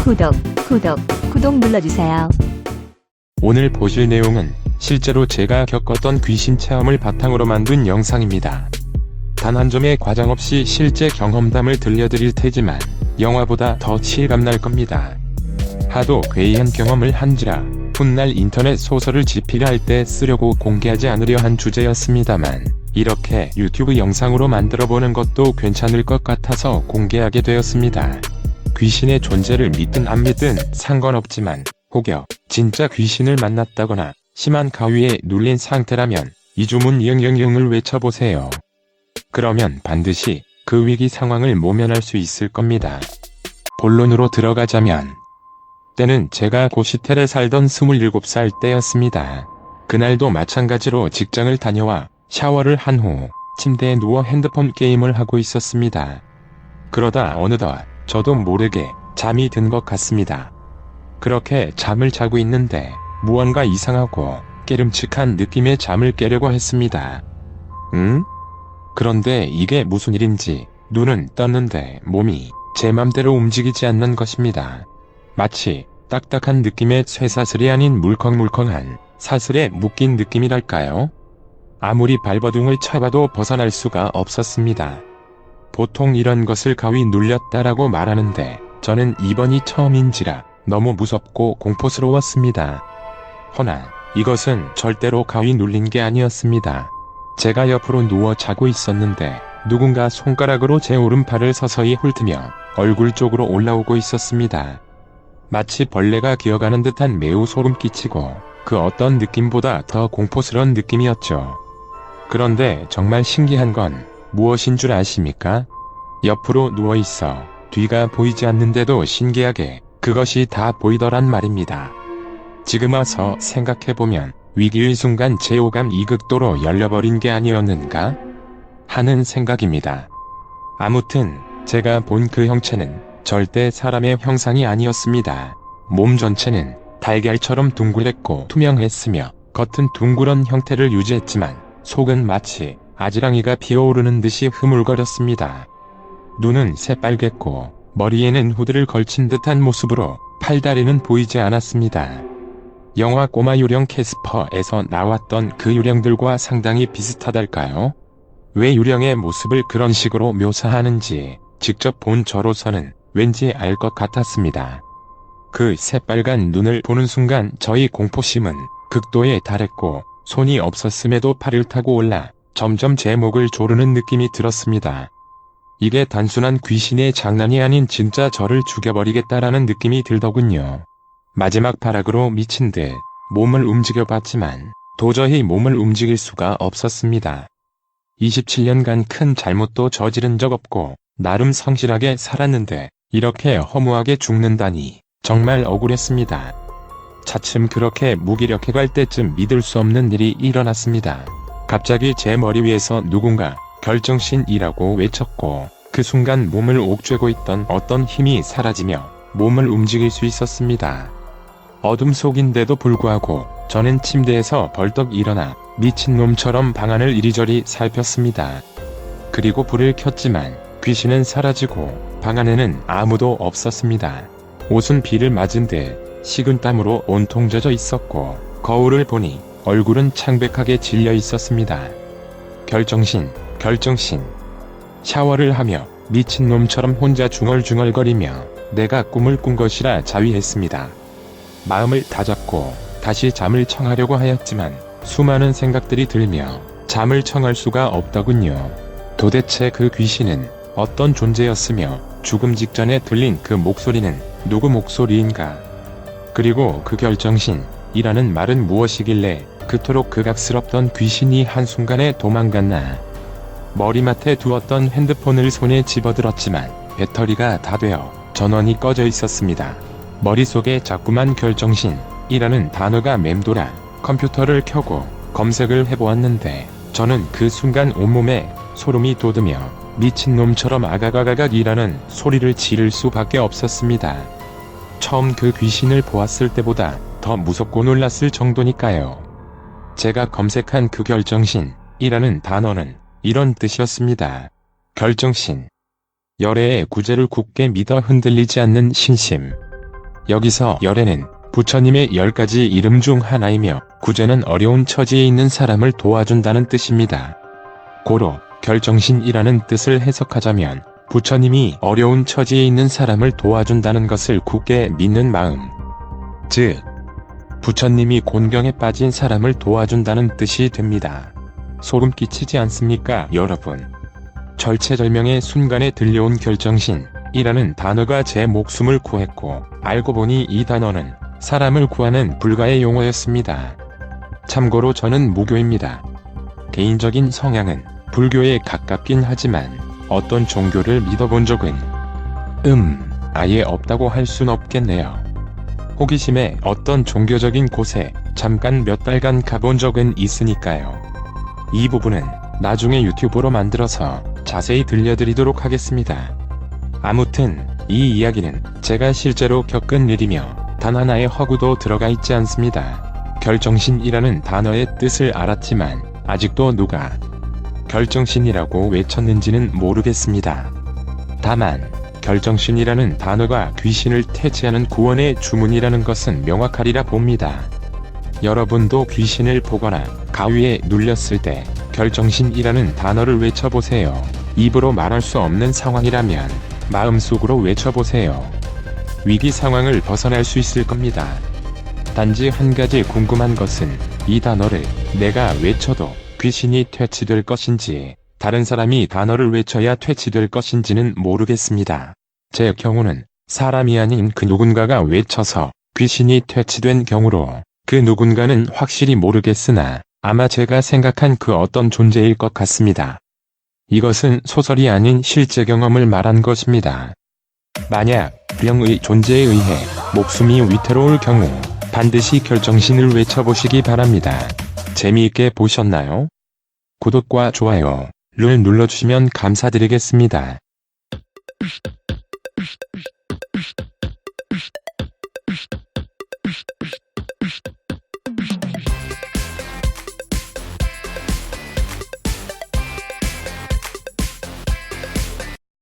구독 눌러주세요. 오늘 보실 내용은 실제로 제가 겪었던 귀신 체험을 바탕으로 만든 영상입니다. 단 한 점의 과장 없이 실제 경험담을 들려드릴 테지만 영화보다 더 실감날 겁니다. 하도 괴이한 경험을 한지라 훗날 인터넷 소설을 집필할 때 쓰려고 공개하지 않으려 한 주제였습니다만 이렇게 유튜브 영상으로 만들어보는 것도 괜찮을 것 같아서 공개하게 되었습니다. 귀신의 존재를 믿든 안 믿든 상관없지만 혹여 진짜 귀신을 만났다거나 심한 가위에 눌린 상태라면 이 주문 영영영을 외쳐보세요. 그러면 반드시 그 위기 상황을 모면할 수 있을 겁니다. 본론으로 들어가자면 때는 제가 고시텔에 살던 27살 때였습니다. 그날도 마찬가지로 직장을 다녀와 샤워를 한 후 침대에 누워 핸드폰 게임을 하고 있었습니다. 그러다 어느덧 저도 모르게 잠이 든 것 같습니다. 그렇게 잠을 자고 있는데 무언가 이상하고 깨름칙한 느낌의 잠을 깨려고 했습니다. 그런데 이게 무슨 일인지 눈은 떴는데 몸이 제 맘대로 움직이지 않는 것입니다. 마치 딱딱한 느낌의 쇠사슬이 아닌 물컹물컹한 사슬에 묶인 느낌이랄까요? 아무리 발버둥을 쳐봐도 벗어날 수가 없었습니다. 보통 이런 것을 가위 눌렸다라고 말하는데 저는 이번이 처음인지라 너무 무섭고 공포스러웠습니다. 허나 이것은 절대로 가위 눌린 게 아니었습니다. 제가 옆으로 누워 자고 있었는데 누군가 손가락으로 제 오른팔을 서서히 훑으며 얼굴 쪽으로 올라오고 있었습니다. 마치 벌레가 기어가는 듯한 매우 소름 끼치고 그 어떤 느낌보다 더 공포스러운 느낌이었죠. 그런데 정말 신기한 건 무엇인 줄 아십니까? 옆으로 누워있어 뒤가 보이지 않는데도 신기하게 그것이 다 보이더란 말입니다. 지금 와서 생각해보면 위기의 순간 제 오감이 극도로 열려버린 게 아니었는가? 하는 생각입니다. 아무튼 제가 본 그 형체는 절대 사람의 형상이 아니었습니다. 몸 전체는 달걀처럼 둥글했고 투명했으며 겉은 둥그런 형태를 유지했지만 속은 마치 아지랑이가 피어오르는 듯이 흐물거렸습니다. 눈은 새빨갰고 머리에는 후드를 걸친 듯한 모습으로 팔다리는 보이지 않았습니다. 영화 꼬마 유령 캐스퍼에서 나왔던 그 유령들과 상당히 비슷하달까요? 왜 유령의 모습을 그런 식으로 묘사하는지 직접 본 저로서는 왠지 알 것 같았습니다. 그 새빨간 눈을 보는 순간 저희 공포심은 극도에 달했고 손이 없었음에도 팔을 타고 올라 점점 제 목을 조르는 느낌이 들었습니다. 이게 단순한 귀신의 장난이 아닌 진짜 저를 죽여버리겠다라는 느낌이 들더군요. 마지막 발악으로 미친 듯 몸을 움직여봤지만 도저히 몸을 움직일 수가 없었습니다. 27년간 큰 잘못도 저지른 적 없고 나름 성실하게 살았는데 이렇게 허무하게 죽는다니 정말 억울했습니다. 차츰 그렇게 무기력해갈 때쯤 믿을 수 없는 일이 일어났습니다. 갑자기 제 머리 위에서 누군가 결정신이라고 외쳤고 그 순간 몸을 옥죄고 있던 어떤 힘이 사라지며 몸을 움직일 수 있었습니다. 어둠 속인데도 불구하고 저는 침대에서 벌떡 일어나 미친놈처럼 방 안을 이리저리 살폈습니다. 그리고 불을 켰지만 귀신은 사라지고 방 안에는 아무도 없었습니다. 옷은 비를 맞은 듯 식은땀으로 온통 젖어 있었고 거울을 보니 얼굴은 창백하게 질려 있었습니다. 결정신. 샤워를 하며 미친놈처럼 혼자 중얼중얼거리며 내가 꿈을 꾼 것이라 자위했습니다. 마음을 다잡고 다시 잠을 청하려고 하였지만 수많은 생각들이 들며 잠을 청할 수가 없더군요. 도대체 그 귀신은 어떤 존재였으며 죽음 직전에 들린 그 목소리는 누구 목소리인가? 그리고 그 결정신이라는 말은 무엇이길래 그토록 극악스럽던 귀신이 한순간에 도망갔나? 머리맡에 두었던 핸드폰을 손에 집어들었지만 배터리가 다 되어 전원이 꺼져 있었습니다. 머릿속에 자꾸만 결정신이라는 단어가 맴돌아 컴퓨터를 켜고 검색을 해보았는데 저는 그 순간 온몸에 소름이 돋으며 미친놈처럼 아가가가각이라는 소리를 지를 수밖에 없었습니다. 처음 그 귀신을 보았을 때보다 더 무섭고 놀랐을 정도니까요. 제가 검색한 그 결정신이라는 단어는 이런 뜻이었습니다. 결정신. 열애의 구제를 굳게 믿어 흔들리지 않는 신심. 여기서 열애는 부처님의 10가지 이름 중 하나이며 구제는 어려운 처지에 있는 사람을 도와준다는 뜻입니다. 고로 결정신이라는 뜻을 해석하자면 부처님이 어려운 처지에 있는 사람을 도와준다는 것을 굳게 믿는 마음, 즉 부처님이 곤경에 빠진 사람을 도와준다는 뜻이 됩니다. 소름 끼치지 않습니까, 여러분? 절체절명의 순간에 들려온 결정신이라는 단어가 제 목숨을 구했고, 알고 보니 이 단어는 사람을 구하는 불가의 용어였습니다. 참고로 저는 무교입니다. 개인적인 성향은 불교에 가깝긴 하지만 어떤 종교를 믿어본 적은 아예 없다고 할 순 없겠네요. 호기심에 어떤 종교적인 곳에 잠깐 몇 달간 가본 적은 있으니까요. 이 부분은 나중에 유튜브로 만들어서 자세히 들려드리도록 하겠습니다. 아무튼 이 이야기는 제가 실제로 겪은 일이며 단 하나의 허구도 들어가 있지 않습니다. 결정신이라는 단어의 뜻을 알았지만 아직도 누가 결정신이라고 외쳤는지는 모르겠습니다. 다만 결정신이라는 단어가 귀신을 퇴치하는 구원의 주문이라는 것은 명확하리라 봅니다. 여러분도 귀신을 보거나 가위에 눌렸을 때 결정신이라는 단어를 외쳐보세요. 입으로 말할 수 없는 상황이라면 마음속으로 외쳐보세요. 위기 상황을 벗어날 수 있을 겁니다. 단지 한 가지 궁금한 것은 이 단어를 내가 외쳐도 귀신이 퇴치될 것인지 다른 사람이 단어를 외쳐야 퇴치될 것인지는 모르겠습니다. 제 경우는 사람이 아닌 그 누군가가 외쳐서 귀신이 퇴치된 경우로 그 누군가는 확실히 모르겠으나 아마 제가 생각한 그 어떤 존재일 것 같습니다. 이것은 소설이 아닌 실제 경험을 말한 것입니다. 만약 병의 존재에 의해 목숨이 위태로울 경우 반드시 결정신을 외쳐보시기 바랍니다. 재미있게 보셨나요? 구독과 좋아요를 눌러주시면 감사드리겠습니다.